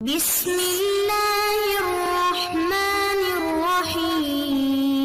بسم اللہ الرحمن الرحیم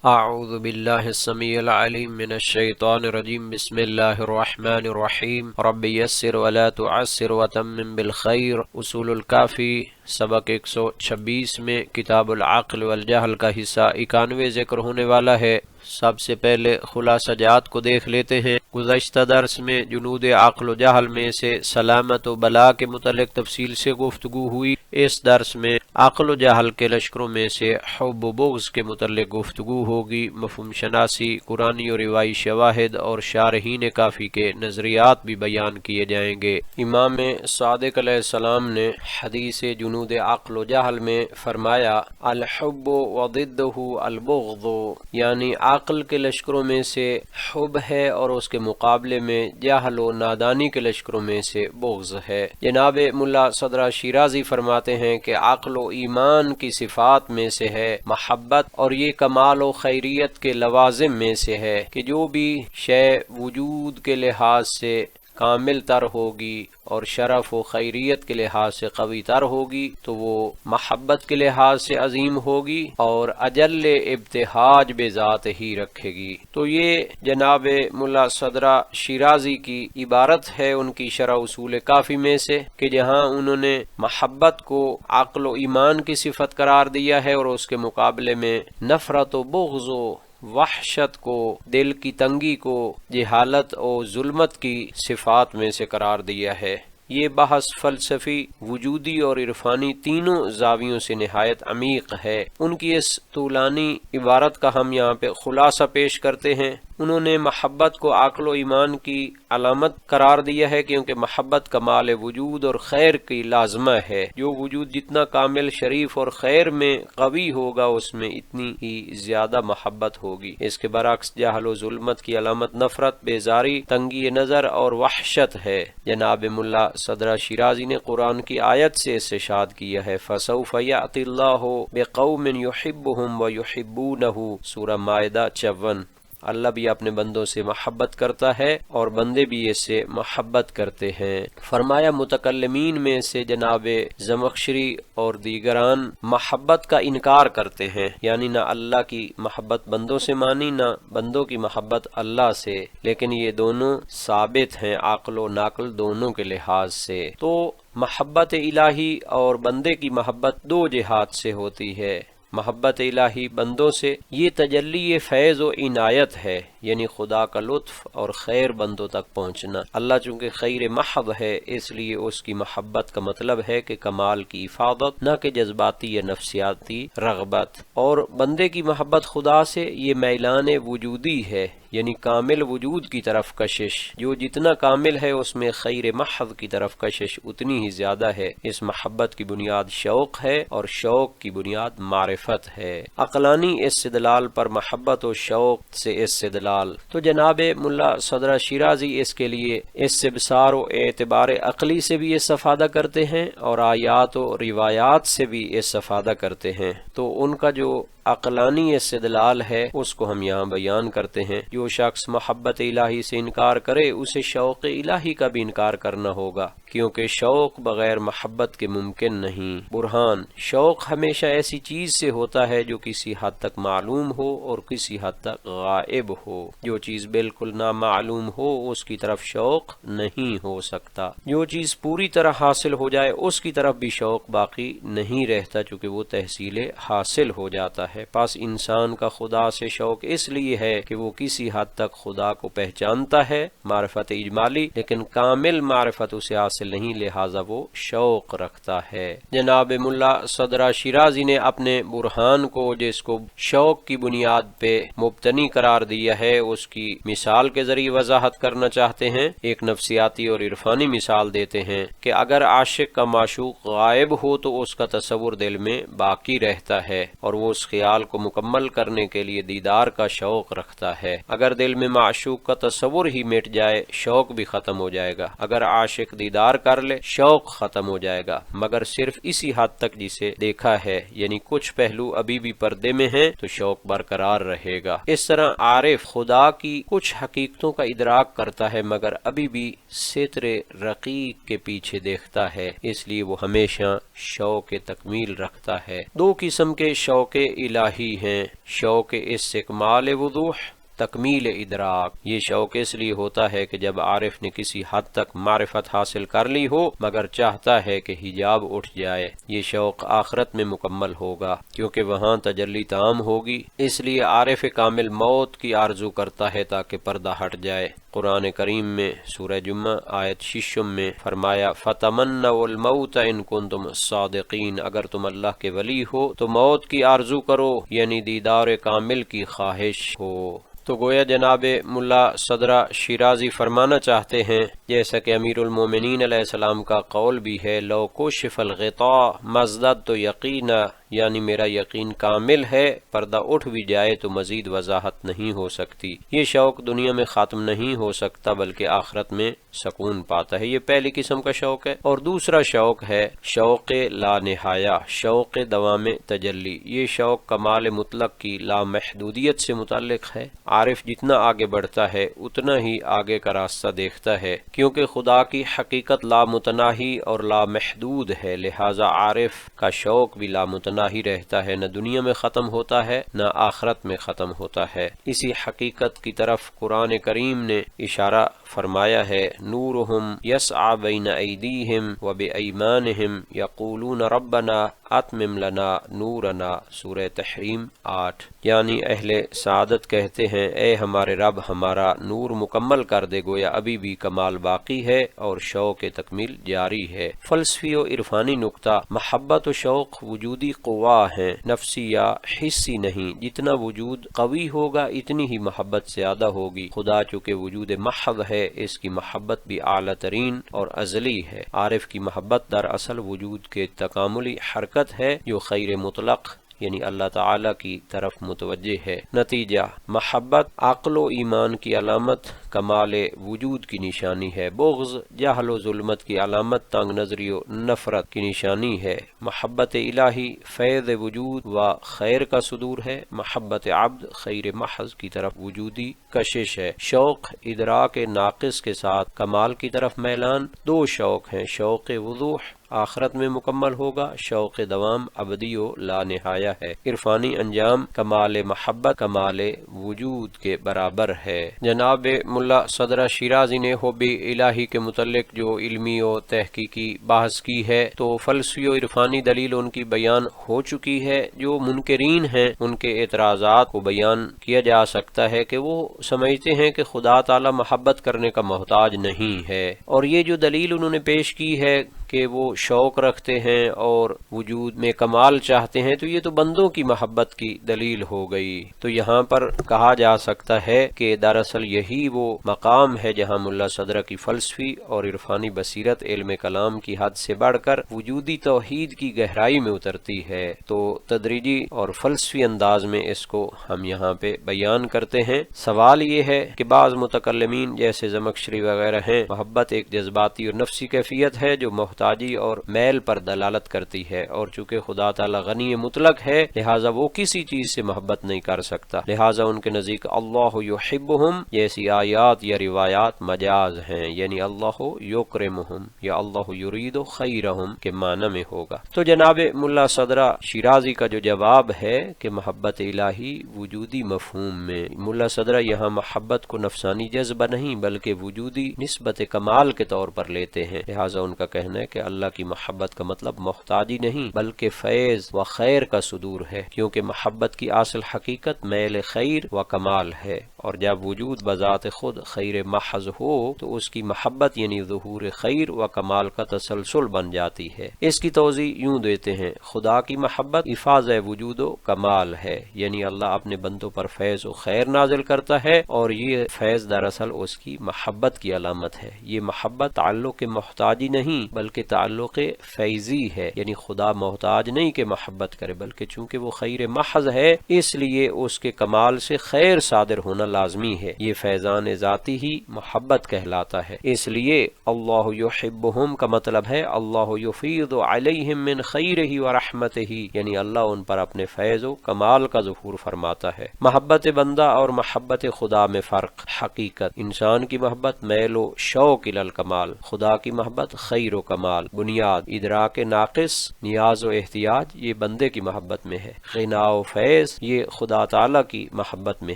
اعوذ باللہ السمیع العلیم من الشیطان الرجیم بسم اللہ الرحمن الرحیم رب یسر ولا تعسر وتمم بالخیر اصول الکافی سبق 126 میں کتاب العقل والجہل کا حصہ 91 ذکر ہونے والا ہے۔ سب سے پہلے خلاصہ جات کو دیکھ لیتے ہیں۔ گزشتہ درس میں جنود عقل و جہل میں سے سلامت و بلا کے متعلق تفصیل سے گفتگو ہوئی۔ اس درس میں عقل و جہل کے لشکروں میں سے حب و بغض کے متعلق گفتگو ہوگی۔ مفہوم شناسی، قرآنی اور روایی شواہد اور شارحین کافی کے نظریات بھی بیان کیے جائیں گے۔ امام صادق علیہ السلام نے حدیث جنود عقل و جہل میں فرمایا الحب وضدہ البغض، یعنی عقل کے لشکروں میں سے حب ہے اور اس کے مقابلے میں جہل و نادانی کے لشکروں میں سے بغض ہے۔ جناب ملا صدرہ شیرازی فرماتے ہیں کہ عقل و ایمان کی صفات میں سے ہے محبت، اور یہ کمال و خیریت کے لوازم میں سے ہے کہ جو بھی شے وجود کے لحاظ سے کامل تر ہوگی اور شرف و خیریت کے لحاظ سے قوی تر ہوگی تو وہ محبت کے لحاظ سے عظیم ہوگی اور اجل ابتہاج بے ذات ہی رکھے گی۔ تو یہ جناب ملا صدرہ شیرازی کی عبارت ہے ان کی شرح اصول کافی میں سے، کہ جہاں انہوں نے محبت کو عقل و ایمان کی صفت قرار دیا ہے اور اس کے مقابلے میں نفرت و بغض و وحشت کو، دل کی تنگی کو جہالت اور ظلمت کی صفات میں سے قرار دیا ہے۔ یہ بحث فلسفی، وجودی اور عرفانی تینوں زاویوں سے نہایت عمیق ہے۔ ان کی اس طولانی عبارت کا ہم یہاں پہ خلاصہ پیش کرتے ہیں۔ انہوں نے محبت کو عقل و ایمان کی علامت قرار دیا ہے کیونکہ محبت کمال وجود اور خیر کی لازمہ ہے۔ جو وجود جتنا کامل، شریف اور خیر میں قوی ہوگا اس میں اتنی ہی زیادہ محبت ہوگی۔ اس کے برعکس جہل و ظلمت کی علامت نفرت، بیزاری، تنگی نظر اور وحشت ہے۔ جناب ملا صدرہ شیرازی نے قرآن کی آیت سے استشہاد کیا ہے فَسَوْفَ يَأْتِ اللَّهُ بِقَوْمٍ يُحِبُّهُمْ وَيُحِبُّونَهُ، سورہ مائدہ 54۔ اللہ بھی اپنے بندوں سے محبت کرتا ہے اور بندے بھی اس سے محبت کرتے ہیں۔ فرمایا متکلمین میں سے جناب زمخشری اور دیگران محبت کا انکار کرتے ہیں، یعنی نہ اللہ کی محبت بندوں سے مانی نہ بندوں کی محبت اللہ سے، لیکن یہ دونوں ثابت ہیں عقل و نقل دونوں کے لحاظ سے۔ تو محبت الہی اور بندے کی محبت دو جہات سے ہوتی ہے۔ محبت الہی بندوں سے یہ تجلی فیض و عنایت ہے، یعنی خدا کا لطف اور خیر بندوں تک پہنچنا۔ اللہ چونکہ خیر محض ہے اس لیے اس کی محبت کا مطلب ہے کہ کمال کی افاضت، نہ کہ جذباتی یا نفسیاتی رغبت۔ اور بندے کی محبت خدا سے یہ میلان وجودی ہے، یعنی کامل وجود کی طرف کشش۔ جو جتنا کامل ہے اس میں خیر محض کی طرف کشش اتنی ہی زیادہ ہے۔ اس محبت کی بنیاد شوق ہے اور شوق کی بنیاد معرفت ہے۔ عقلانی استدلال پر محبت و شوق سے استدلال، تو جناب ملا صدرہ شیرازی اس کے لیے استبصار و اعتبار عقلی سے بھی استفادہ کرتے ہیں اور آیات و روایات سے بھی استفادہ کرتے ہیں۔ تو ان کا جو عقلانی استدلال ہے اس کو ہم یہاں بیان کرتے ہیں۔ جو شخص محبت الہی سے انکار کرے اسے شوق الہی کا بھی انکار کرنا ہوگا، کیونکہ شوق بغیر محبت کے ممکن نہیں۔ برہان، شوق ہمیشہ ایسی چیز سے ہوتا ہے جو کسی حد تک معلوم ہو اور کسی حد تک غائب ہو۔ جو چیز بالکل نامعلوم ہو اس کی طرف شوق نہیں ہو سکتا۔ جو چیز پوری طرح حاصل ہو جائے اس کی طرف بھی شوق باقی نہیں رہتا، چونکہ وہ تحصیل حاصل ہو جاتا ہے۔ پس انسان کا خدا سے شوق اس لیے ہے کہ وہ کسی حد تک خدا کو پہچانتا ہے، معرفت اجمالی، لیکن کامل معرفت اسے حاصل نہیں، لہذا وہ شوق رکھتا ہے۔ جناب ملا صدرہ شیرازی نے اپنے برہان کو جس کو شوق کی بنیاد پہ مبتنی قرار دیا ہے اس کی مثال کے ذریعے وضاحت کرنا چاہتے ہیں۔ ایک نفسیاتی اور عرفانی مثال دیتے ہیں کہ اگر عاشق کا معشوق غائب ہو تو اس کا تصور دل میں باقی رہتا ہے اور وہ اس خیال جلال کو مکمل کرنے کے لیے دیدار کا شوق رکھتا ہے۔ اگر دل میں معشوق کا تصور ہی مٹ جائے شوق بھی ختم ہو جائے گا، اگر عاشق دیدار کر لے شوق ختم ہو جائے گا، مگر صرف اسی حد تک جسے دیکھا ہے، یعنی کچھ پہلو ابھی بھی پردے میں ہیں تو شوق برقرار رہے گا۔ اس طرح عارف خدا کی کچھ حقیقتوں کا ادراک کرتا ہے مگر ابھی بھی ستر رقیق کے پیچھے دیکھتا ہے، اس لیے وہ ہمیشہ شوق تکمیل رکھتا ہے۔ دو قسم کے شوق الہی ہیں، شوق استکمال وضوح، تکمیل ادراک۔ یہ شوق اس لیے ہوتا ہے کہ جب عارف نے کسی حد تک معرفت حاصل کر لی ہو مگر چاہتا ہے کہ حجاب اٹھ جائے، یہ شوق آخرت میں مکمل ہوگا کیونکہ وہاں تجلی تام ہوگی، اس لیے عارف کامل موت کی آرزو کرتا ہے تاکہ پردہ ہٹ جائے۔ قرآن کریم میں سورہ جمعہ آیت 6 میں فرمایا فَتَمَنَّوُا الْمَوْتَ إِن كُنتُمْ صَادِقِينَ، اگر تم اللہ کے ولی ہو تو موت کی آرزو کرو، یعنی دیدار کامل کی خواہش ہو۔ تو گویا جناب ملا صدرہ شیرازی فرمانا چاہتے ہیں جیسا کہ امیر المومنین علیہ السلام کا قول بھی ہے لو کشف الغطاء مزدد یقینا، یعنی میرا یقین کامل ہے، پردہ اٹھ بھی جائے تو مزید وضاحت نہیں ہو سکتی۔ یہ شوق دنیا میں ختم نہیں ہو سکتا بلکہ آخرت میں سکون پاتا ہے، یہ پہلی قسم کا شوق ہے۔ اور دوسرا شوق ہے شوق لا نہایہ، شوق دوام تجلی۔ یہ شوق کمال مطلق کی لامحدودیت سے متعلق ہے۔ عارف جتنا آگے بڑھتا ہے اتنا ہی آگے کا راستہ دیکھتا ہے، کیونکہ خدا کی حقیقت لامتناہی اور لامحدود ہے، لہذا عارف کا شوق بھی لامتناہی رہتا ہے، نہ دنیا میں ختم ہوتا ہے نہ آخرت میں ختم ہوتا ہے۔ اسی حقیقت کی طرف قرآن کریم نے اشارہ فرمایا ہے نورہم یسعی بین ایدیہم وبایمانہم یقولون ربنا اتمم لنا نورنا، سورہ تحریم 8۔ یعنی اہل سعادت کہتے ہیں اے ہمارے رب ہمارا نور مکمل کر دے، گویا ابھی بھی کمال باقی ہے اور شوق تکمیل جاری ہے۔ فلسفی و عرفانی نقطہ، محبت و شوق وجودی قوا ہیں، نفسی یا حسی نہیں، جتنا وجود قوی ہوگا اتنی ہی محبت زیادہ ہوگی۔ خدا چونکہ وجود محض ہے اس کی محبت بھی اعلیٰ ترین اور ازلی ہے۔ عارف کی محبت دراصل وجود کے تکاملی حرکت ہے جو خیر مطلق یعنی اللہ تعالی کی طرف متوجہ ہے۔ نتیجہ محبت عقل و ایمان کی علامت، کمال وجود کی نشانی ہے۔ بغض جہل و ظلمت کی علامت، تنگ نظری و نفرت کی نشانی ہے۔ محبت الہی فیض وجود و خیر کا صدور ہے، محبت عبد خیر محض کی طرف وجودی کشش ہے۔ شوق ادراک ناقص کے ساتھ کمال کی طرف میلان۔ دو شوق ہیں، شوق وضوح آخرت میں مکمل ہوگا، شوق دوام ابدی و لا نہایہ ہے۔ عرفانی انجام کمال محبت کمال وجود کے برابر ہے۔ جناب ملا صدرہ شیرازی نے حب الہی کے متعلق جو علمی و تحقیقی بحث کی ہے تو فلسفی و عرفانی دلیل ان کی بیان ہو چکی ہے۔ جو منکرین ہیں ان کے اعتراضات کو بیان کیا جا سکتا ہے کہ وہ سمجھتے ہیں کہ خدا تعالی محبت کرنے کا محتاج نہیں ہے، اور یہ جو دلیل انہوں نے پیش کی ہے کہ وہ شوق رکھتے ہیں اور وجود میں کمال چاہتے ہیں تو یہ تو بندوں کی محبت کی دلیل ہو گئی۔ تو یہاں پر کہا جا سکتا ہے کہ دراصل یہی وہ مقام ہے جہاں ملا صدرہ کی فلسفی اور عرفانی بصیرت علم کلام کی حد سے بڑھ کر وجودی توحید کی گہرائی میں اترتی ہے۔ تو تدریجی اور فلسفی انداز میں اس کو ہم یہاں پہ بیان کرتے ہیں۔ سوال یہ ہے کہ بعض متکلمین جیسے زمخشری وغیرہ ہیں، محبت ایک جذباتی اور نفسی کیفیت ہے جو محتاجی اور میل پر دلالت کرتی ہے، اور چونکہ خدا تعالی غنی مطلق ہے لہٰذا وہ کسی چیز سے محبت نہیں کر سکتا، لہٰذا ان کے نزدیک اللہ یحبہم جیسی آیات یا روایات مجاز ہیں، یعنی اللہ یکرمہم یا اللہ یرید خیرہم کے معنی میں ہوگا۔ تو جناب ملا صدرہ شیرازی کا جو جواب ہے کہ محبت الہی وجودی مفہوم میں، ملا صدرہ یہاں محبت کو نفسانی جذبہ نہیں بلکہ وجودی نسبت کمال کے طور پر لیتے ہیں، لہٰذا ان کا کہنا ہے کہ اللہ کی محبت کا مطلب محتاجی نہیں بلکہ فیض و خیر کا صدور ہے، کیونکہ محبت کی اصل حقیقت میل خیر و کمال ہے، اور جب وجود بذات خود خیر محض ہو تو اس کی محبت یعنی ظہور خیر و کمال کا تسلسل بن جاتی ہے۔ اس کی توضیح یوں دیتے ہیں، خدا کی محبت افاضہ وجود و کمال ہے، یعنی اللہ اپنے بندوں پر فیض و خیر نازل کرتا ہے اور یہ فیض دراصل اس کی محبت کی علامت ہے۔ یہ محبت تعلق محتاجی نہیں بلکہ بلکہ تعلق فیضی ہے، یعنی خدا محتاج نہیں کہ محبت کرے، بلکہ چونکہ وہ خیر محض ہے اس لیے اس کے کمال سے خیر صادر ہونا لازمی ہے، یہ فیضان ذاتی ہی محبت کہلاتا ہے۔ اس لیے اللہ یحبہم کا مطلب ہے اللہ یفیض علیہم من خیرہ ورحمتہ، یعنی اللہ ان پر اپنے فیض و کمال کا ظہور فرماتا ہے۔ محبت بندہ اور محبت خدا میں فرق۔ حقیقت، انسان کی محبت میل و شوق الی الکمال، خدا کی محبت خیر و کمال۔ بنیاد، ادراک ناقص، نیاز و احتیاج، یہ بندے کی محبت میں ہے۔ غنا و فیض، یہ خدا تعالی کی محبت میں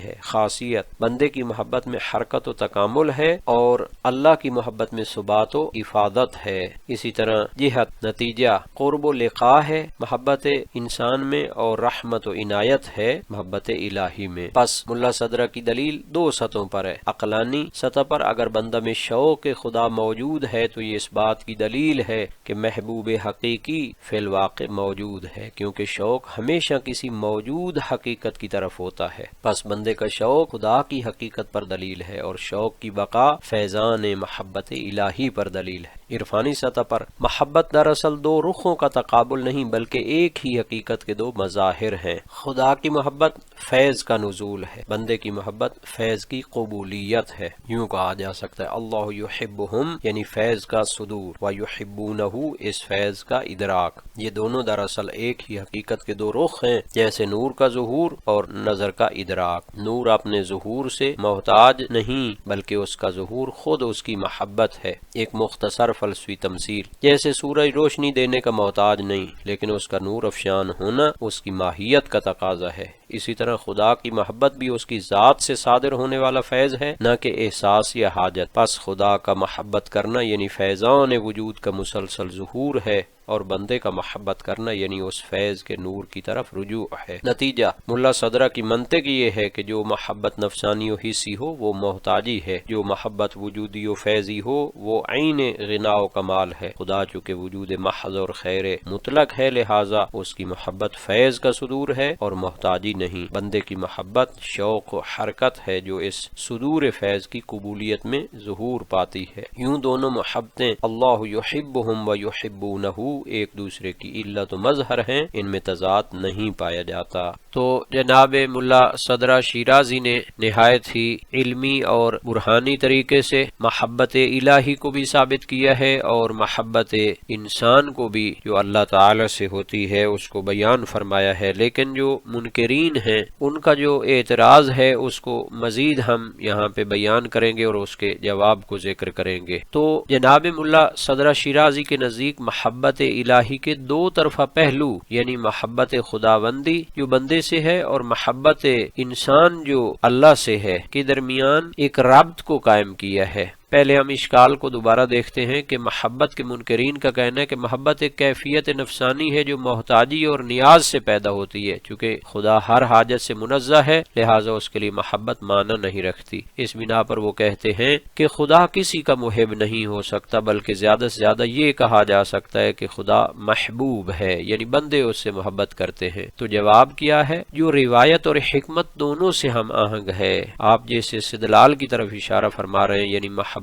ہے۔ خاصیت، بندے کی محبت میں حرکت و تکامل ہے اور اللہ کی محبت میں ثبات و افادت ہے۔ اسی طرح جہت، نتیجہ، قرب و لقاء ہے محبت انسان میں، اور رحمت و عنایت ہے محبت الہی میں۔ پس ملا صدرہ کی دلیل دو سطحوں پر ہے۔ عقلانی سطح پر اگر بندہ میں شوق خدا موجود ہے تو یہ اس بات کی دلیل ہے کہ محبوب حقیقی فی الواقع موجود ہے، کیونکہ شوق ہمیشہ کسی موجود حقیقت کی طرف ہوتا ہے۔ پس بندے کا شوق خدا کی حقیقت پر دلیل ہے، اور شوق کی بقا فیضان محبت الہی پر دلیل ہے۔ عرفانی سطح پر محبت دراصل دو رخوں کا تقابل نہیں بلکہ ایک ہی حقیقت کے دو مظاہر ہیں۔ خدا کی محبت فیض کا نزول ہے، بندے کی محبت فیض کی قبولیت ہے۔ یوں کہا جا سکتا ہے اللہ یحبہم یعنی فیض کا صدور، ویحبونہ اس فیض کا ادراک۔ یہ دونوں دراصل ایک ہی حقیقت کے دو رخ ہیں، جیسے نور کا ظہور اور نظر کا ادراک۔ نور اپنے ظہور سے محتاج نہیں بلکہ اس کا ظہور خود اس کی محبت ہے۔ ایک مختصر فلسفی تمثیل، جیسے سورج روشنی دینے کا محتاج نہیں لیکن اس کا نور افشان ہونا اس کی ماہیت کا تقاضا ہے، اسی طرح خدا کی محبت بھی اس کی ذات سے صادر ہونے والا فیض ہے، نہ کہ احساس یا حاجت۔ پس خدا کا محبت کرنا یعنی فیضان وجود کا مسلسل ظہور ہے، اور بندے کا محبت کرنا یعنی اس فیض کے نور کی طرف رجوع ہے۔ نتیجہ، ملا صدرہ کی منطق یہ ہے کہ جو محبت نفسانی و حسی ہو وہ محتاجی ہے، جو محبت وجودی و فیضی ہو وہ عین غنا و کمال ہے۔ خدا چونکہ وجود محض اور خیر مطلق ہے لہذا اس کی محبت فیض کا صدور ہے اور محتاجی نہیں۔ بندے کی محبت شوق و حرکت ہے جو اس صدور فیض کی قبولیت میں ظہور پاتی ہے۔ یوں دونوں محبتیں اللہ یحبہم و یحبونہ ایک دوسرے کی علت و مظہر ہیں، ان میں تضاد نہیں پایا جاتا۔ تو جناب ملا صدرہ شیرازی نے نہایت ہی علمی اور برہانی طریقے سے محبت الہی کو بھی ثابت کیا ہے اور محبت انسان کو بھی جو اللہ تعالی سے ہوتی ہے اس کو بیان فرمایا ہے، لیکن جو منکرین ہیں ان کا جو اعتراض ہے اس کو مزید ہم یہاں پہ بیان کریں گے اور اس کے جواب کو ذکر کریں گے۔ تو جناب ملا صدرہ شیرازی کے نزدیک محبت الہی کے دو طرفہ پہلو یعنی محبت خداوندی جو بندے سے ہے اور محبت انسان جو اللہ سے ہے کے درمیان ایک ربط کو قائم کیا ہے۔ پہلے ہم اشکال کو دوبارہ دیکھتے ہیں کہ محبت کے منکرین کا کہنا ہے کہ محبت ایک کیفیت نفسانی ہے جو محتاجی اور نیاز سے پیدا ہوتی ہے، چونکہ خدا ہر حاجت سے منزہ ہے لہٰذا اس کے لیے محبت معنی نہیں رکھتی۔ اس بنا پر وہ کہتے ہیں کہ خدا کسی کا محب نہیں ہو سکتا بلکہ زیادہ سے زیادہ یہ کہا جا سکتا ہے کہ خدا محبوب ہے، یعنی بندے اس سے محبت کرتے ہیں۔ تو جواب کیا ہے؟ جو روایت اور حکمت دونوں سے ہم آہنگ ہے۔ آپ جیسے استدلال کی طرف اشارہ فرما رہے ہیں، یعنی محبت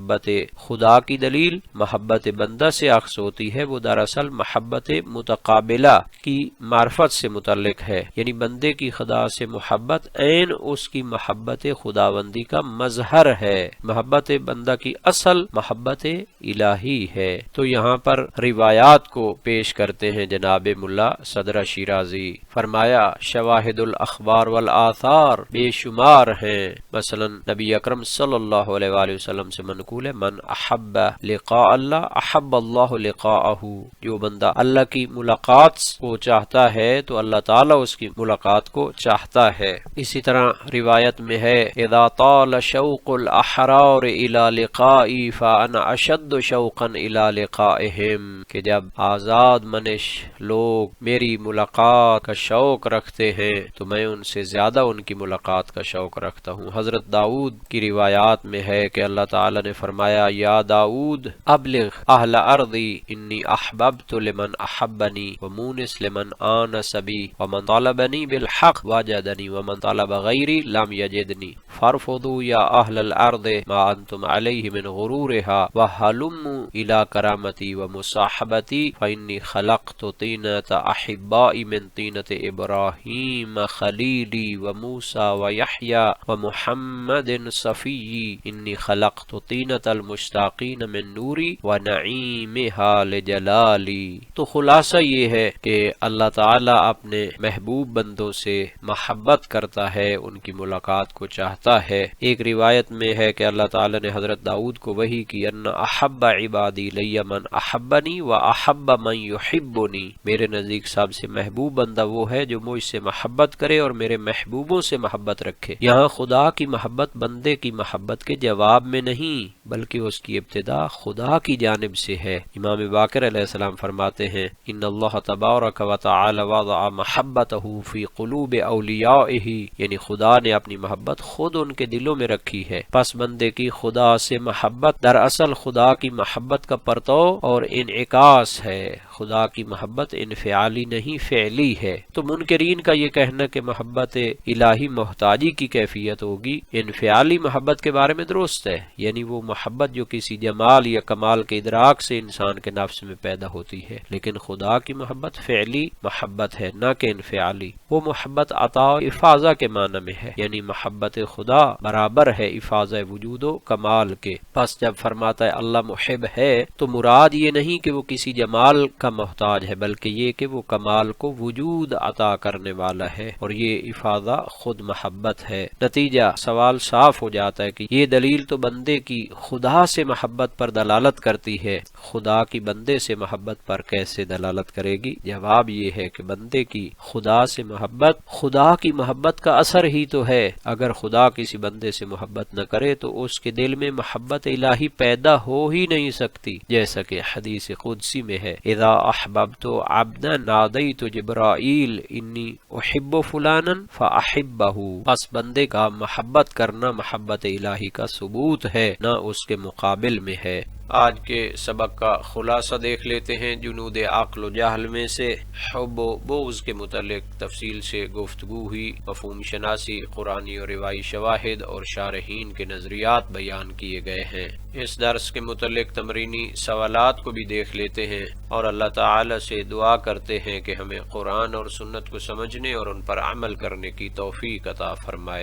خدا کی دلیل محبت بندہ سے اخذ ہوتی ہے، وہ دراصل محبت متقابلہ کی معرفت سے متعلق ہے، یعنی بندے کی خدا سے محبت عین اس کی محبت خداوندی کا مظہر ہے۔ محبت بندہ کی اصل محبت الہی ہے۔ تو یہاں پر روایات کو پیش کرتے ہیں جناب ملا صدرہ شیرازی۔ فرمایا شواہد الاخبار والآثار بے شمار ہیں، مثلا نبی اکرم صلی اللہ علیہ وآلہ وسلم سے منقول ہے من احب لقاء اللہ احب اللہ لقاءہ، جو بندہ اللہ کی ملاقات کو چاہتا ہے تو اللہ تعالیٰ اس کی ملاقات کو چاہتا ہے۔ اسی طرح روایت میں ہے اذا طال شوق الاحرار الى لقائی فانا اشد شوقا الى لقائہم، کہ جب آزاد منش لوگ میری ملاقات کا شوق رکھتے ہیں تو میں ان سے زیادہ ان کی ملاقات کا شوق رکھتا ہوں۔ حضرت داؤد کی روایات میں ہے کہ اللہ تعالیٰ نے فرمایا یا داؤد ابلغ اہل ارضی انی احببت لمن احبنی ومونس لمن آنس بی ومن طلبنی بالحق وجدنی ومن طلب غیری لم یجدنی فارفضوا یا اہل الارض ما انتم علیہ من غرورها وحلوا تلم الی کرامتی و مصاحبتی فانی خلقت طینۃ احبائی من طینۃ ابراہیم خلیلی و موسیٰ و یحییٰ و محمد صفی انی خلقت طینۃ المشتاقین من نوری و نعیمہا لجلالی۔ تو خلاصہ یہ ہے کہ اللہ تعالیٰ اپنے محبوب بندوں سے محبت کرتا ہے، ان کی ملاقات کو چاہتا ہے۔ ایک روایت میں ہے کہ اللہ تعالیٰ نے حضرت داؤد کو وحی کی، ان احب عبادی لی من احبنی و احب من یحبنی، میرے نزدیک سب سے محبوب بندہ وہ ہے جو مجھ سے محبت کرے اور میرے محبوبوں سے محبت رکھے۔ یہاں خدا کی محبت بندے کی محبت کے جواب میں نہیں بلکہ اس کی ابتدا خدا کی جانب سے ہے۔ امام باقر علیہ السلام فرماتے ہیں، ان اللہ تبارک و تعالی وضع محبتہ فی قلوب اولیائہ، یعنی خدا نے اپنی محبت خود ان کے دلوں میں رکھی ہے۔ پس بندے کی خدا سے محبت دراصل خدا کی محبت کا پرتو اور انعکاس ہے۔ خدا کی محبت انفعالی نہیں فعلی ہے۔ تو منکرین کا یہ کہنا کہ محبت الہی محتاجی کی کیفیت ہوگی انفعالی محبت کے بارے میں درست ہے، یعنی وہ محبت جو کسی جمال یا کمال کے ادراک سے انسان کے نفس میں پیدا ہوتی ہے، لیکن خدا کی محبت فعلی محبت ہے نہ کہ انفعالی۔ وہ محبت عطا و افاضہ کے معنی میں ہے، یعنی محبت خدا برابر ہے افاضہ وجود و کمال کے۔ پس جب فرماتا ہے اللہ محب ہے تو مراد یہ نہیں کہ وہ کسی جمال کا محتاج ہے، بلکہ یہ کہ وہ کمال کو وجود عطا کرنے والا ہے، اور یہ افاضہ خود محبت ہے۔ نتیجہ سوال صاف ہو جاتا ہے کہ یہ دلیل تو بندے کی خدا سے محبت پر دلالت کرتی ہے، خدا کی بندے سے محبت پر کیسے دلالت کرے گی؟ جواب یہ ہے کہ بندے کی خدا سے محبت خدا کی محبت کا اثر ہی تو ہے۔ اگر خدا کسی بندے سے محبت نہ کرے تو اس کے دل میں محبت الہی پیدا ہو ہی نہیں سکتی، جیسا کہ حدیث قدسی میں ہے، اذا احببت عبدا نادیت جبرائیل انی احب فلانا فاحبہ۔ پس بندے کا محبت کرنا محبت الہی کا ثبوت ہے، نہ اس کے مقابل میں ہے۔ آج کے سبق کا خلاصہ دیکھ لیتے ہیں۔ جنود عقل و جہل میں سے حب و بغض کے متعلق تفصیل سے گفتگو ہوئی، مفہوم شناسی، قرآنی اور روایی شواہد اور شارحین کے نظریات بیان کیے گئے ہیں۔ اس درس کے متعلق تمرینی سوالات کو بھی دیکھ لیتے ہیں اور اللہ تعالی سے دعا کرتے ہیں کہ ہمیں قرآن اور سنت کو سمجھنے اور ان پر عمل کرنے کی توفیق عطا فرمائے۔